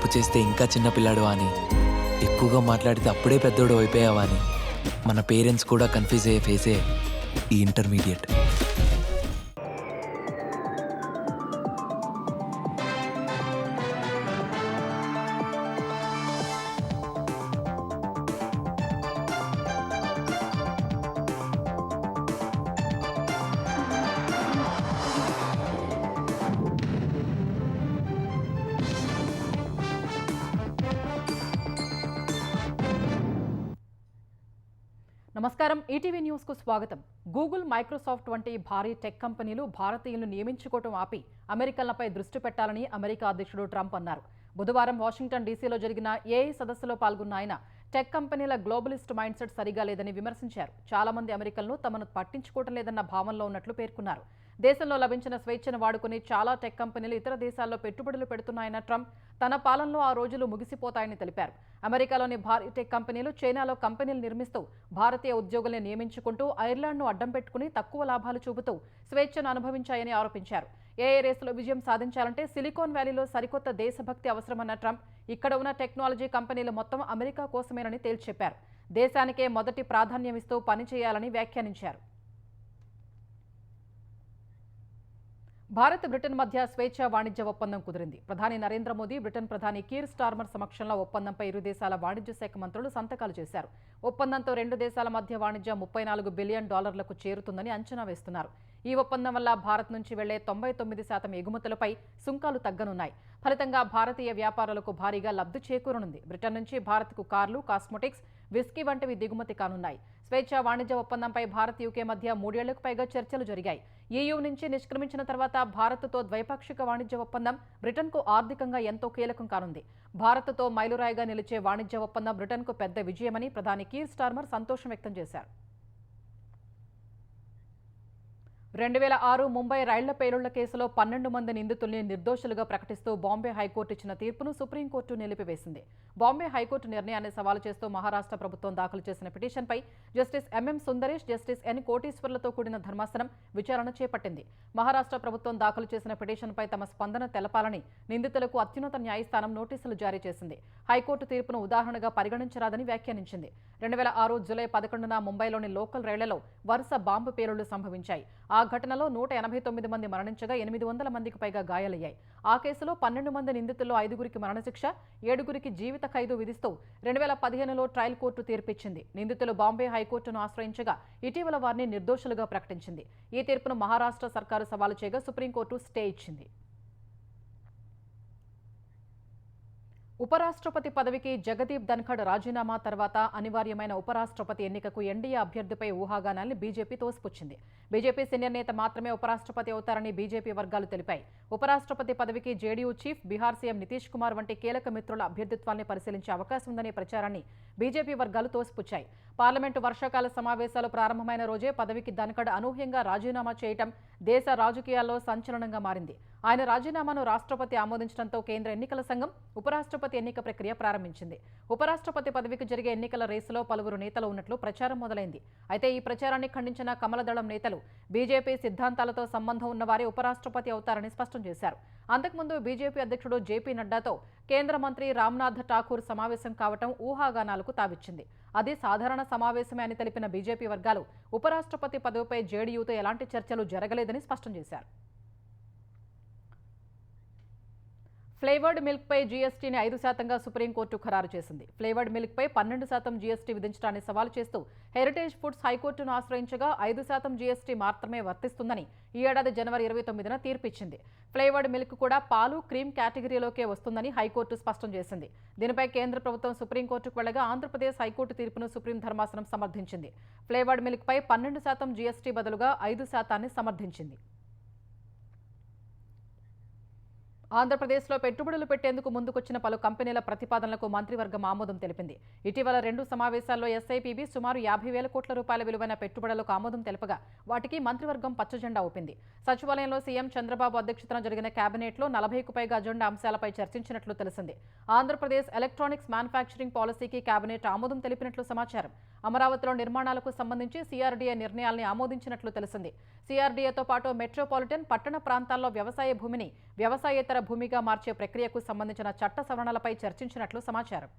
తప్పు చేస్తే ఇంకా చిన్నపిల్లాడు అని, ఎక్కువగా మాట్లాడితే అప్పుడే పెద్దోడు అయిపోయావా అని మన పేరెంట్స్ కూడా కన్ఫ్యూజ్ అయ్యే ఫేసే ఈ ఇంటర్మీడియట్. నమస్కారం, ఈటీవీ న్యూస్కు స్వాగతం. గూగుల్, మైక్రోసాఫ్ట్ వంటి భారీ టెక్ కంపెనీలు భారతీయులను నియమించుకోవటం ఆపి అమెరికన్లపై దృష్టి పెట్టాలని అమెరికా అధ్యక్షుడు ట్రంప్ అన్నారు. బుధవారం వాషింగ్టన్ డీసీలో జరిగిన ఏఐ సదస్సులో పాల్గొన్న ఆయన టెక్ కంపెనీల గ్లోబలిస్ట్ మైండ్ సెట్ సరిగా లేదని విమర్శించారు. చాలా మంది అమెరికన్లు తమను పట్టించుకోవటం లేదన్న భావనలో ఉన్నట్లు పేర్కొన్నారు. దేశంలో లభించిన స్వేచ్ఛను వాడుకుని చాలా టెక్ కంపెనీలు ఇతర దేశాల్లో పెట్టుబడులు పెడుతున్నాయన్న ట్రంప్ తన పాలనలో ఆ రోజులు ముగిసిపోతాయని తెలిపారు. అమెరికాలోని భారీ టెక్ కంపెనీలు చైనాలో కంపెనీలు నిర్మిస్తూ భారతీయ ఉద్యోగుల్ని నియమించుకుంటూ ఐర్లాండ్ను అడ్డం పెట్టుకుని తక్కువ లాభాలు చూపుతూ స్వేచ్ఛను అనుభవించాయని ఆరోపించారు. ఏఐ రేసులో విజయం సాధించాలంటే సిలికాన్ వ్యాలీలో సరికొత్త దేశభక్తి అవసరమన్న ట్రంప్ ఇక్కడ ఉన్న టెక్నాలజీ కంపెనీలు మొత్తం అమెరికా కోసమేనని తేల్చెప్పారు. దేశానికే మొదటి ప్రాధాన్యమిస్తూ పనిచేయాలని వ్యాఖ్యానించారు. భారత్, బ్రిటన్ మధ్య స్వేచ్ఛ వాణిజ్య ఒప్పందం కుదిరింది. ప్రధాని నరేంద్ర మోదీ, బ్రిటన్ ప్రధాని కీర్ స్టార్మర్ సమక్షంలో ఒప్పందంపై ఇరు దేశాల వాణిజ్య శాఖ మంత్రులు సంతకాలు చేశారు. ఒప్పందంతో రెండు దేశాల మధ్య వాణిజ్యం $34 బిలియన్ చేరుతుందని అంచనా వేస్తున్నారు. ఈ ఒప్పందం వల్ల భారత్ నుంచి వెళ్లే 99% ఎగుమతులపై సుంకాలు తగ్గనున్నాయి. ఫలితంగా భారతీయ వ్యాపారులకు భారీగా లబ్ధి చేకూరనుంది. బ్రిటన్ నుంచి భారత్కు కార్లు, కాస్మెటిక్స్, విస్కీ వంటివి దిగుమతి కానున్నాయి. స్వేచ్ఛ వాణిజ్య ఒప్పందంపై భారత్, యూకే మధ్య 3 ఏళ్లకు పైగా చర్చలు జరిగాయి. ఈయూ నుంచి నిష్క్రమించిన తర్వాత భారత్తో ద్వైపాక్షిక వాణిజ్య ఒప్పందం బ్రిటన్కు ఆర్థికంగా ఎంతో కీలకం కానుంది. భారత్తో మైలురాయిగా నిలిచే వాణిజ్య ఒప్పందం బ్రిటన్కు పెద్ద విజయమని ప్రధాని కీర్ స్టార్మర్ సంతోషం వ్యక్తం చేశారు. 2006 ముంబై రైళ్ల పేలుళ్ల కేసులో 12 మంది నిందితుల్ని నిర్దోషులుగా ప్రకటిస్తూ బాంబే హైకోర్టు ఇచ్చిన తీర్పును సుప్రీంకోర్టు నిలిపివేసింది. బాంబే హైకోర్టు నిర్ణయాన్ని సవాలు చేస్తూ మహారాష్ట్ర ప్రభుత్వం దాఖలు చేసిన పిటిషన్పై justice MM Sundaresh, justice N కోటీశ్వర్లతో కూడిన ధర్మాసనం విచారణ చేపట్టింది. మహారాష్ట్ర ప్రభుత్వం దాఖలు చేసిన పిటిషన్పై తమ స్పందన తెలపాలని నిందితులకు అత్యున్నత న్యాయస్థానం నోటీసులు జారీ చేసింది. హైకోర్టు తీర్పును ఉదాహరణగా పరిగణించరాదని వ్యాఖ్యానించింది. 2006 జూలై 11న ముంబైలోని లోకల్ రైళ్లలో వరుస బాంబు పేలుళ్లు సంభవించాయి. ఆ ఘటనలో 189 మంది మరణించగా 800 మందికి పైగా గాయాలయ్యాయి. ఆ కేసులో 12 మంది నిందితుల్లో 5గురికి మరణశిక్ష, 7గురికి జీవిత ఖైదు విధిస్తూ 2015లో ట్రయల్ కోర్టు తీర్పిచ్చింది. నిందితులు బాంబే హైకోర్టును ఆశ్రయించగా ఇటీవల వారిని నిర్దోషులుగా ప్రకటించింది. ఈ తీర్పును మహారాష్ట్ర సర్కారు సవాలు చేయగా సుప్రీంకోర్టు స్టే ఇచ్చింది. ఉపరాష్ట్రపతి పదవికి జగదీప్ ధన్ఖడ్ రాజీనామా తర్వాత అనివార్యమైన ఉపరాష్ట్రపతి ఎన్నికకు ఎన్డీఏ అభ్యర్థిపై ఊహాగానాల్ని బీజేపీ తోసిపుచ్చింది. బీజేపీ సీనియర్ నేత మాత్రమే ఉపరాష్ట్రపతి అవుతారని బీజేపీ వర్గాలు తెలిపాయి. ఉపరాష్ట్రపతి పదవికి JDU chief, Bihar CM Nitish Kumar వంటి కీలక మిత్రుల అభ్యర్థిత్వాన్ని పరిశీలించే అవకాశం ఉందనే ప్రచారాన్ని బీజేపీ వర్గాలు తోసిపుచ్చాయి. పార్లమెంటు వర్షాకాల సమావేశాలు ప్రారంభమైన రోజే పదవికి ధన్ఖడ్ అనూహ్యంగా రాజీనామా చేయటం దేశ రాజకీయాల్లో సంచలనంగా మారింది. ఆయన రాజీనామాను రాష్ట్రపతి ఆమోదించడంతో కేంద్ర ఎన్నికల సంఘం ఉపరాష్ట్రపతి ఎన్నిక ప్రక్రియ ప్రారంభించింది. ఉపరాష్ట్రపతి పదవికి జరిగే ఎన్నికల రేసులో పలువురు నేతలు ఉన్నట్లు ప్రచారం మొదలైంది. అయితే ఈ ప్రచారాన్ని ఖండించిన కమలదళం నేతలు బీజేపీ సిద్ధాంతాలతో సంబంధం ఉన్నవారే ఉపరాష్ట్రపతి అవుతారని స్పష్టం చేశారు. అంతకుముందు బీజేపీ అధ్యక్షుడు జేపీ నడ్డాతో కేంద్ర మంత్రి రామ్నాథ్ ఠాకూర్ సమావేశం కావటం ఊహాగానాలకు తావిచ్చింది. అది సాధారణ సమావేశమే అని తెలిపిన బీజేపీ వర్గాలు ఉపరాష్ట్రపతి పదవిపై జేడీయూతో ఎలాంటి చర్చలు జరగలేదని స్పష్టం చేశారు. ఫ్లేవర్డ్ మిల్క్పై జీఎస్టీని 5%గా సుప్రీంకోర్టు ఖరారు చేసింది. ఫ్లేవర్డ్ మిల్క్పై 12% జీఎస్టీ విధించడాన్ని సవాలు చేస్తూ హెరిటేజ్ ఫుడ్స్ హైకోర్టును ఆశ్రయించగా 5% జీఎస్టీ మాత్రమే వర్తిస్తుందని ఈ ఏడాది జనవరి 29న తీర్పిచ్చింది. ఫ్లేవర్డ్ మిల్క్ కూడా పాలు, క్రీమ్ కేటగిరీలోకే వస్తుందని హైకోర్టు స్పష్టం చేసింది. దీనిపై కేంద్ర ప్రభుత్వం సుప్రీంకోర్టుకు వెళ్లగా ఆంధ్రప్రదేశ్ హైకోర్టు తీర్పును సుప్రీం ధర్మాసనం సమర్థించింది. ఫ్లేవర్డ్ మిల్క్పై 12% జీఎస్టీ బదులుగా 5%ని సమర్థించింది. ఆంధ్రప్రదేశ్లో పెట్టుబడులు పెట్టేందుకు ముందుకొచ్చిన పలు కంపెనీల ప్రతిపాదనలకు మంత్రివర్గం ఆమోదం తెలిపింది. ఇటీవల 2 సమావేశాల్లో ఎస్ఐపిబి సుమారు 50,000 కోట్ల రూపాయల విలువైన పెట్టుబడులకు ఆమోదం తెలుపగా వాటికి మంత్రివర్గం పచ్చజెండా ఊపింది. సచివాలయంలో సీఎం చంద్రబాబు అధ్యక్షతన జరిగిన కేబినెట్లో 40కు పైగా అజెండా అంశాలపై చర్చించినట్లు తెలిసింది. ఆంధ్రప్రదేశ్ ఎలక్ట్రానిక్స్ మ్యానుఫ్యాక్చరింగ్ పాలసీకి కేబినెట్ ఆమోదం తెలిపినట్లు సమాచారం. అమరావతిలో నిర్మాణాలకు సంబంధించి సిఆర్డీఏ నిర్ణయాల్ని ఆమోదించినట్లు తెలిసింది. సిఆర్డీఏతో పాటు మెట్రోపాలిటన్ పట్టణ ప్రాంతాల్లో వ్యవసాయ భూమిని వ్యవసాయేతర భూమిగా మార్చే ప్రక్రియకు సంబంధించిన చట్ట సవరణలపై చర్చించినట్లు సమాచారం.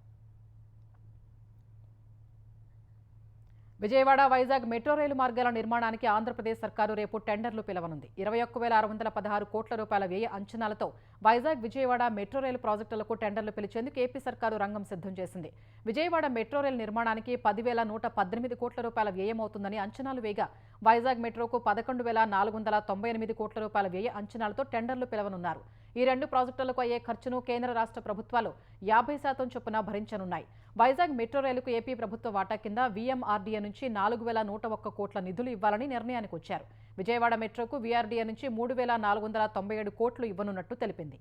విజయవాడ వైజాగ్ మెట్రో రైలు మార్గాల నిర్మాణానికి ఆంధ్రప్రదేశ్ సర్కారు రేపు టెండర్లు పిలవనుంది. 21,616 కోట్ల రూపాయల వ్యయ అంచనాలతో వైజాగ్ విజయవాడ మెట్రో రైలు ప్రాజెక్టులకు టెండర్లు పిలిచేందుకు ఏపీ సర్కారు రంగం సిద్ధం చేసింది. విజయవాడ మెట్రో రైలు నిర్మాణానికి 10,118 కోట్ల రూపాయల వ్యయమవుతుందని అంచనాలు వేగా వైజాగ్ మెట్రోకు 11,498 కోట్ల రూపాయల వ్యయ అంచనాలతో టెండర్లు పిలవనున్నారు. ఈ రెండు ప్రాజెక్టులకు అయ్యే ఖర్చును కేంద్ర రాష్ట్ర ప్రభుత్వాలు 50% చొప్పున భరించనున్నాయి. వైజాగ్ మెట్రో రైలుకు ఏపీ ప్రభుత్వ వాటా కింద వీఎంఆర్డీఏ నుంచి 4,101 కోట్ల నిధులు ఇవ్వాలని నిర్ణయానికి వచ్చారు. విజయవాడ మెట్రోకు వీఆర్డీఏ నుంచి 3,497 కోట్లు ఇవ్వనున్నట్టు తెలిపింది.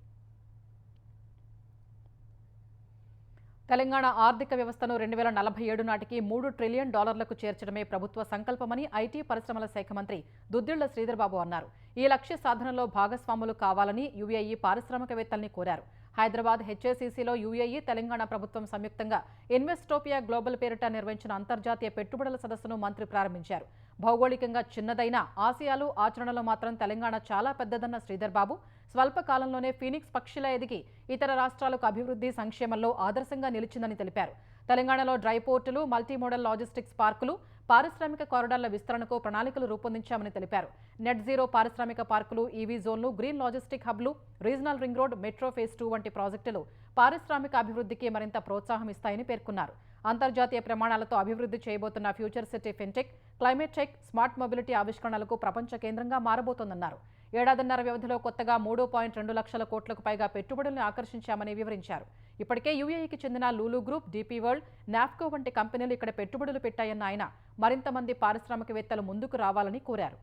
తెలంగాణ ఆర్థిక వ్యవస్థను 2047 నాటికి $3 ట్రిలియన్ చేర్చడమే ప్రభుత్వ సంకల్పమని ఐటీ పరిశ్రమల శాఖ మంత్రి దుద్దిళ్ల శ్రీధర్బాబు అన్నారు. ఈ లక్ష్య సాధనలో భాగస్వాములు కావాలని యుఏఈ పారిశ్రామికవేత్తల్ని కోరారు. హైదరాబాద్ హెచ్ఏసీసీలో యుఏఈ తెలంగాణ ప్రభుత్వం సంయుక్తంగా ఇన్వెస్టోపియా గ్లోబల్ పేరిట నిర్వహించిన అంతర్జాతీయ పెట్టుబడుల సదస్సును మంత్రి ప్రారంభించారు. భౌగోళికంగా చిన్నదైన ఆసియాలు ఆచరణలో మాత్రం తెలంగాణ చాలా పెద్దదన్న శ్రీధర్బాబు స్వల్ప కాలంలోనే ఫీనిక్స్ పక్షిలా ఎదిగి ఇతర రాష్ట్రాలకు అభివృద్ధి సంక్షేమంలో ఆదర్శంగా నిలిచిందని తెలిపారు. తెలంగాణలో డ్రై పోర్టులు, మల్టీమోడల్ లాజిస్టిక్స్ పార్కులు, పారిశ్రామిక కారిడార్ల విస్తరణకు ప్రణాళికలు రూపొందించామని తెలిపారు. నెట్ జీరో పారిశ్రామిక పార్కులు, ఈవీ జోన్లు, గ్రీన్ లాజిస్టిక్ హబ్లు, regional ring road, metro phase 2 వంటి ప్రాజెక్టులు పారిశ్రామిక అభివృద్ధికి మరింత ప్రోత్సాహం ఇస్తాయని పేర్కొన్నారు. అంతర్జాతీయ ప్రమాణాలతో అభివృద్ధి చేయబోతున్న future city fintech, climate tech, smart mobility ఆవిష్కరణలకు ప్రపంచ కేంద్రంగా మారబోతోందన్నారు. ఏడాదిన్నర వ్యవధిలో కొత్తగా 3.2 లక్షల కోట్లకు పైగా పెట్టుబడులను ఆకర్షించామని వివరించారు. ఇప్పటికే యుఏఈకి చెందిన లూలు గ్రూప్, డీపీ వరల్డ్, నాఫ్కో వంటి కంపెనీలు ఇక్కడ పెట్టుబడులు పెట్టాయన్న ఆయన మరింత మంది పారిశ్రామికవేత్తలు ముందుకు రావాలని కోరారు.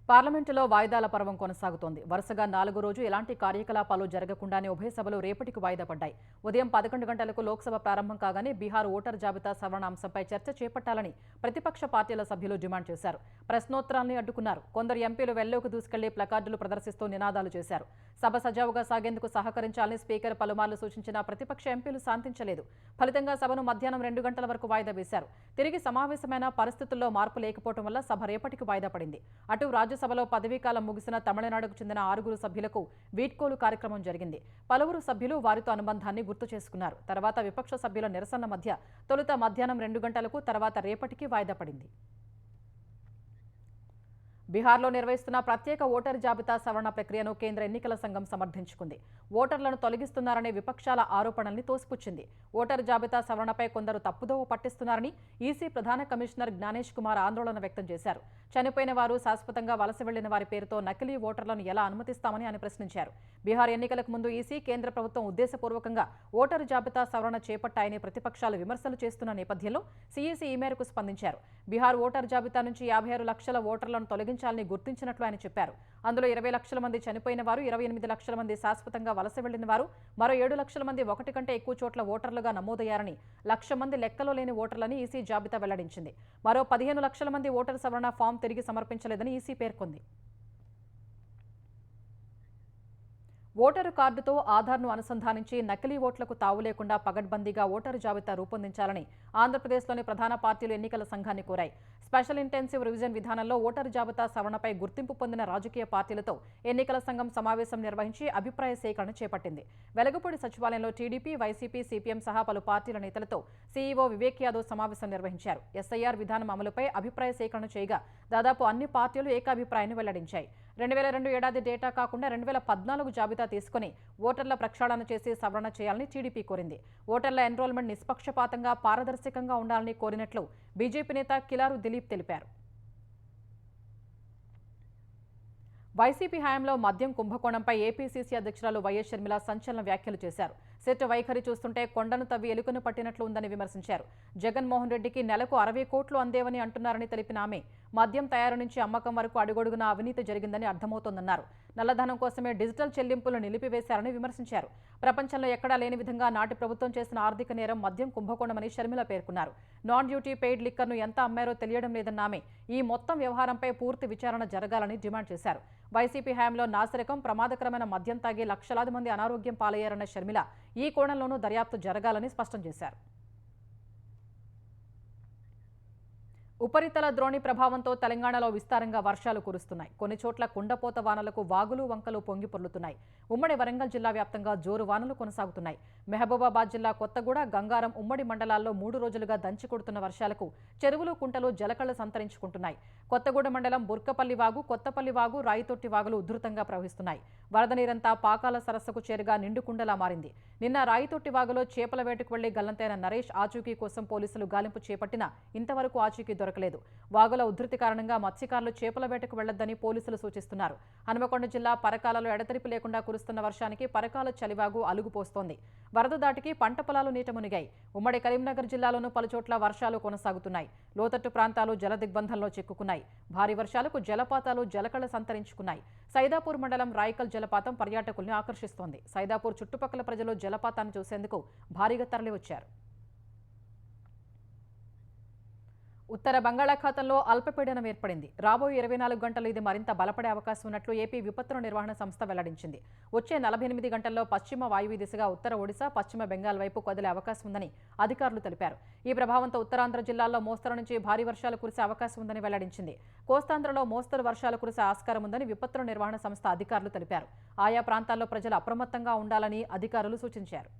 పార్లమెంటులో వాయిదాల పర్వం కొనసాగుతోంది. వరుసగా 4వ రోజు ఎలాంటి కార్యకలాపాలు జరగకుండానే ఉభయ సభలు రేపటికి వాయిదా పడ్డాయి. ఉదయం 11 గంటలకు లోక్సభ ప్రారంభం కాగానే బీహార్ ఓటర్ జాబితా సవరణ అంశంపై చర్చ చేపట్టాలని ప్రతిపక్ష పార్టీల సభ్యులు డిమాండ్ చేశారు. ప్రశ్నోత్తరాల్ని అడ్డుకున్నారు. కొందరు ఎంపీలు వెల్లోకి దూసుకెళ్లి ప్లకార్డులు ప్రదర్శిస్తూ నినాదాలు చేశారు. సభ సజావుగా సాగేందుకు సహకరించాలని స్పీకర్ పలుమార్లు సూచించినా ప్రతిపక్ష ఎంపీలు శాంతించలేదు. ఫలితంగా సభను మధ్యాహ్నం 2 గంటల వరకు వాయిదా వేశారు. తిరిగి సమావేశమైన పరిస్థితుల్లో మార్పు లేకపోవడం వల్ల సభ రేపటికి వాయిదా పడింది. అటు రాజ్యసభలో పదవీకాలం ముగిసిన తమిళనాడుకు చెందిన 6 సభ్యులకు వీడ్కోలు కార్యక్రమం జరిగింది. పలువురు సభ్యులు వారితో అనుబంధాన్ని గుర్తు చేసుకున్నారు. తర్వాత విపక్ష సభ్యుల నిరసనల మధ్య తొలుత మధ్యాహ్నం 2 గంటలకు, తర్వాత రేపటికి వాయిదా పడింది. బీహార్లో నిర్వహిస్తున్న ప్రత్యేక ఓటర్ జాబితా సవరణ ప్రక్రియను కేంద్ర ఎన్నికల సంఘం సమర్థించుకుంది. ఓటర్లను తొలగిస్తున్నారనే విపక్షాల ఆరోపణల్ని తోసిపుచ్చింది. ఓటర్ జాబితా సవరణపై కొందరు తప్పుదోవ పట్టిస్తున్నారని ఈసీ ప్రధాన కమిషనర్ జ్ఞానేష్ కుమార్ ఆందోళన వ్యక్తం చేశారు. చనిపోయిన వారు, శాశ్వతంగా వలస వెళ్లిన వారి పేరుతో నకిలీ ఓటర్లను ఎలా అనుమతిస్తామని ఆయన ప్రశ్నించారు. బీహార్ ఎన్నికలకు ముందు ఈసీ, కేంద్ర ప్రభుత్వం ఉద్దేశపూర్వకంగా ఓటరు జాబితా సవరణ చేపట్టాయని ప్రతిపక్షాలు విమర్శలు చేస్తున్న నేపథ్యంలో సీఈసీ ఈ మేరకు స్పందించారు. బీహార్ ఓటర్ జాబితా నుంచి 56 లక్షల ఓటర్లను తొలగించాలని గుర్తించినట్లు ఆయన చెప్పారు. అందులో 20 లక్షల మంది చనిపోయిన వారు, 28 లక్షల మంది శాశ్వతంగా వలస వెళ్లిన వారు, మరో 7 లక్షల మంది ఒకటి కంటే ఎక్కువ చోట్ల ఓటర్లుగా నమోదయ్యారని, 1,00,000 మంది లెక్కలో లేని ఓటర్లని ఈసీ జాబితా వెల్లడించింది. మరో 15 లక్షల మంది ఓటర్ సవరణ ఫామ్ తిరిగి సమర్పించలేదని ఈసీ పేర్కొంది. ఓటరు కార్డుతో ఆధార్ను అనుసంధానించి నకిలీ ఓట్లకు తావు లేకుండా పగడ్బందీగా ఓటరు జాబితా రూపొందించాలని ఆంధ్రప్రదేశ్లోని ప్రధాన పార్టీలు ఎన్నికల సంఘాన్ని కోరాయి. స్పెషల్ ఇంటెన్సివ్ రివిజన్ విధానంలో ఓటరు జాబితా సవరణపై గుర్తింపు పొందిన రాజకీయ పార్టీలతో ఎన్నికల సంఘం సమావేశం నిర్వహించి అభిప్రాయ సేకరణ చేపట్టింది. వెలగపూడి సచివాలయంలో టీడీపీ, వైసీపీ, సిపిఎం సహా పలు పార్టీల నేతలతో సీఈఓ వివేక్ యాదవ్ సమావేశం నిర్వహించారు. ఎస్ఐఆర్ విధానం అమలుపై అభిప్రాయ సేకరణ చేయగా దాదాపు అన్ని పార్టీలు ఏకాభిప్రాయాన్ని వెల్లడించాయి. 2002 ఏడాది డేటా కాకుండా 2014 జాబితా తీసుకుని ఓటర్ల ప్రక్షాళన చేసి సవరణ చేయాలని టీడీపీ కోరింది. ఓటర్ల ఎన్రోల్మెంట్ నిష్పక్షపాతంగా, పారదర్శకంగా ఉండాలని కోరినట్లు బీజేపీ నేత కిలారు దిలీప్ తెలిపారు. వైసీపీ హయాంలో మద్యం కుంభకోణంపై ఏపీసీసీ అధ్యక్షురాలు వైఎస్ షర్మిల సంచలన వ్యాఖ్యలు చేశారు. సెట్ వైఖరి చూస్తుంటే కొండను తవ్వి ఎలుకను పట్టినట్లు ఉందని విమర్శించారు. జగన్మోహన్ రెడ్డికి నెలకు 60 కోట్లు అందేవని అంటున్నారని తెలిపిన ఆమె మద్యం తయారు నుంచి అమ్మకం వరకు అడుగడుగునా అవినీతి జరిగిందని అర్థమవుతోందన్నారు. నల్లధనం కోసమే డిజిటల్ చెల్లింపులు నిలిపివేశారని విమర్శించారు. ప్రపంచంలో ఎక్కడా లేని విధంగా నాటి ప్రభుత్వం చేసిన ఆర్థిక నేరం మద్యం కుంభకోణమని షర్మిల పేర్కొన్నారు. నాన్ డ్యూటీ పెయిడ్ లిక్కర్ను ఎంత అమ్మారో తెలియడం లేదన్న ఆమె ఈ మొత్తం వ్యవహారంపై పూర్తి విచారణ జరగాలని డిమాండ్ చేశారు. వైసీపీ హయాంలో నాసిరకం, ప్రమాదకరమైన మద్యం తాగి లక్షలాది మంది అనారోగ్యం పాలయ్యారన్న షర్మిల ఈ కోణంలోనూ దర్యాప్తు జరగాలని స్పష్టం చేశారు. ఉపరితల ద్రోణి ప్రభావంతో తెలంగాణలో విస్తారంగా వర్షాలు కురుస్తున్నాయి. కొన్ని చోట్ల కుండపోత వానలకు వాగులు వంకలు పొంగి పొర్లుతున్నాయి. ఉమ్మడి వరంగల్ జిల్లా వ్యాప్తంగా జోరు వానలు కొనసాగుతున్నాయి. మెహబూబాబాద్ జిల్లా కొత్తగూడ, గంగారం ఉమ్మడి మండలాల్లో 3 రోజులుగా దంచి కొడుతున్న వర్షాలకు చెరువులు, కుంటలు జలకళ్లు సంతరించుకుంటున్నాయి. కొత్తగూడ మండలం బుర్కపల్లి వాగు, కొత్తపల్లి వాగు, రాయితొట్టి వాగులు ఉధృతంగా ప్రవహిస్తున్నాయి. వరద నీరంతా పాకాల సరస్సుకు చేరుగా నిండుకుండలా మారింది. నిన్న రాయితొట్టి వాగులో చేపల వేటకు వెళ్లి గల్లంతైన నరేష్ ఆచూకీ కోసం పోలీసులు గాలింపు చేపట్టినా ఇంతవరకు ఆచూకీ దొరకలేదు. వాగుల ఉధృతి కారణంగా మత్స్యకారులు చేపల వేటకు వెళ్లొద్దని పోలీసులు సూచిస్తున్నారు. హనుమకొండ జిల్లా పరకాలలో ఎడతెరిపి లేకుండా కురుస్తున్న వర్షానికి పరకాల చలివాగు అలుగుపోస్తోంది. వరద దాటికి పంట పొలాలు నీట మునిగాయి. ఉమ్మడి కరీంనగర్ జిల్లాలోనూ పలుచోట్ల వర్షాలు కొనసాగుతున్నాయి. లోతట్టు ప్రాంతాలు జల దిగ్బంధంలో చిక్కుకున్నాయి. భారీ వర్షాలకు జలపాతాలు జలకళ సంతరించుకున్నాయి. సైదాపూర్ మండలం రాయికల్ జలపాతం పర్యాటకుల్ని ఆకర్షిస్తోంది. సైదాపూర్ చుట్టుపక్కల ప్రజలు జలపాతాన్ని చూసేందుకు భారీగా తరలివచ్చారు. ఉత్తర బంగాళాఖాతంలో అల్పపీడనం ఏర్పడింది. రాబోయే 24 గంటలు ఇది మరింత బలపడే అవకాశం ఉన్నట్లు ఏపీ విపత్తుల నిర్వహణ సంస్థ వెల్లడించింది. వచ్చే 48 గంటల్లో పశ్చిమ వాయువ్య దిశగా ఉత్తర ఒడిశా, పశ్చిమ బెంగాల్ వైపు కదిలే అవకాశం ఉందని అధికారులు తెలిపారు. ఈ ప్రభావంతో ఉత్తరాంధ్ర జిల్లాల్లో మోస్తరు నుంచి భారీ వర్షాలు కురిసే అవకాశం ఉందని వెల్లడించింది. కోస్తాంధ్రలో మోస్తరు వర్షాలు కురిసే ఆస్కారం ఉందని విపత్తుల నిర్వహణ సంస్థ అధికారులు తెలిపారు. ఆయా ప్రాంతాల్లో ప్రజలు అప్రమత్తంగా ఉండాలని అధికారులు సూచించారు.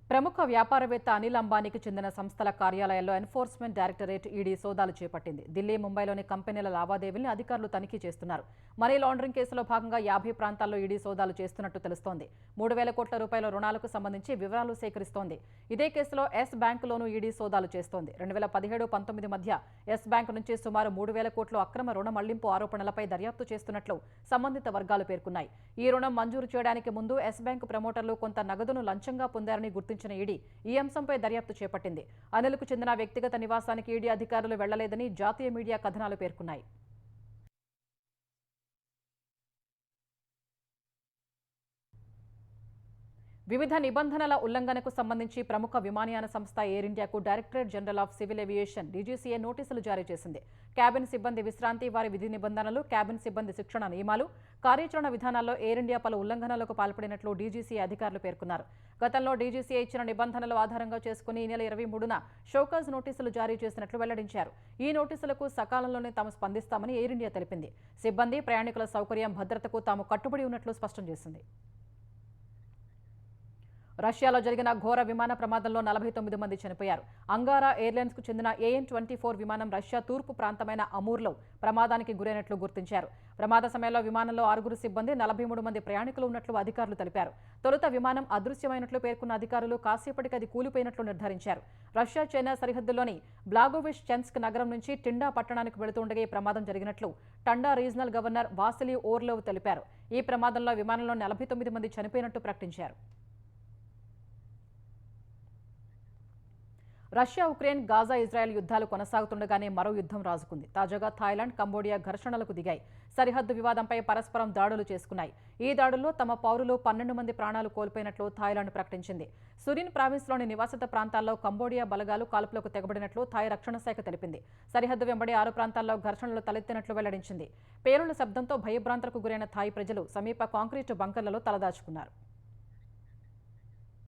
ప్రముఖ వ్యాపారవేత్త అనిల్ అంబానీకి చెందిన సంస్థల కార్యాలయాల్లో ఎన్ఫోర్స్మెంట్ డైరెక్టరేట్ ఈడీ సోదాలు చేపట్టింది. ఢిల్లీ, ముంబైలోని కంపెనీల లావాదేవీల్ని అధికారులు తనిఖీ చేస్తున్నారు. మనీ లాండరింగ్ కేసులో భాగంగా 50 ప్రాంతాల్లో ఈడీ సోదాలు చేస్తున్నట్టు తెలుస్తోంది. 3,000 కోట్ల రూపాయల రుణాలకు సంబంధించి వివరాలు సేకరిస్తోంది. ఇదే కేసులో ఎస్ బ్యాంకులోనూ ఈడీ సోదాలు చేస్తోంది. 2017-19 మధ్య ఎస్ బ్యాంకు నుంచి సుమారు 3,000 కోట్లు అక్రమ రుణ మళ్లింపు ఆరోపణలపై దర్యాప్తు చేస్తున్నట్లు సంబంధిత వర్గాలు పేర్కొన్నాయి. ఈ రుణం మంజూరు చేయడానికి ముందు ఎస్ బ్యాంకు ప్రమోటర్లు కొంత నగదును లంచంగా పొందారని గుర్తించిన ఈడీ ఈ అంశంపై దర్యాప్తు చేపట్టింది. అనిల్కు చెందిన వ్యక్తిగత నివాసానికి ఈడీ అధికారులు వెళ్లలేదని జాతీయ మీడియా కథనాలు పేర్కొన్నాయి. వివిధ నిబంధనల ఉల్లంఘనకు సంబంధించి ప్రముఖ విమానయాన సంస్థ ఎయిర్ ఇండియాకు directorate general of civil aviation DGCA నోటీసులు జారీ చేసింది. క్యాబిన్ సిబ్బంది విశ్రాంతి, వారి విధి నిబంధనలు, క్యాబిన్ సిబ్బంది శిక్షణ నియమాలు, కార్యాచరణ విధానాల్లో ఎయిర్ ఇండియా పలు ఉల్లంఘనలకు పాల్పడినట్లు డీజీసీఏ అధికారులు పేర్కొన్నారు. గతంలో డీజీసీఏ ఇచ్చిన నిబంధనలు ఆధారంగా చేసుకుని ఈ నెల 23న షోకాజ్ నోటీసులు జారీ చేసినట్లు వెల్లడించారు. ఈ నోటీసులకు సకాలంలోనే తాము స్పందిస్తామని ఎయిర్ ఇండియా తెలిపింది. సిబ్బంది, ప్రయాణికుల సౌకర్యం, భద్రతకు తాము కట్టుబడి ఉన్నట్లు స్పష్టం చేసింది. రష్యాలో జరిగిన ఘోర విమాన ప్రమాదంలో 49 మంది చనిపోయారు. అంగారా ఎయిర్లైన్స్ కు చెందిన AN-24 విమానం రష్యా తూర్పు ప్రాంతమైన అమూర్లో ప్రమాదానికి గురైనట్లు గుర్తించారు. ప్రమాద సమయంలో విమానంలో 6 సిబ్బంది, 43 మంది ప్రయాణికులు ఉన్నట్లు అధికారులు తెలిపారు. తొలుత విమానం అదృశ్యమైనట్లు పేర్కొన్న అధికారులు కాసేపటికి అది కూలిపోయినట్లు నిర్ధారించారు. రష్యా, చైనా సరిహద్దులోని బ్లాగోవిష్-చెన్స్క్ నగరం నుంచి టిండా పట్టణానికి వెళుతుండగా ఈ ప్రమాదం జరిగినట్లు టండా రీజనల్ గవర్నర్ వాసిలీ ఓర్లోవ్ తెలిపారు. ఈ ప్రమాదంలో విమానంలో 49 మంది చనిపోయినట్టు ప్రకటించారు. రష్యా, ఉక్రెయిన్, గాజా, ఇజ్రాయెల్ యుద్ధాలు కొనసాగుతుండగానే మరో యుద్ధం రాజుకుంది. తాజాగా థాయిలాండ్, కంబోడియా ఘర్షణలకు దిగాయి. సరిహద్దు వివాదంపై పరస్పరం దాడులు చేసుకున్నాయి. ఈ దాడుల్లో తమ పౌరులు 12 మంది ప్రాణాలు కోల్పోయినట్లు థాయిలాండ్ ప్రకటించింది. సురిన్ ప్రావిన్స్లోని నివాసిత ప్రాంతాల్లో కంబోడియా బలగాలు కాల్పులకు తెగబడినట్లు థాయ్ రక్షణ శాఖ తెలిపింది. సరిహద్దు వెంబడి 6 ప్రాంతాల్లో ఘర్షణలు తలెత్తినట్లు వెల్లడించింది. పేలుళ్ల శబ్దంతో భయభ్రాంతులకు గురైన థాయ్ ప్రజలు సమీప కాంక్రీటు బంకర్లలో తలదాచుకున్నారు.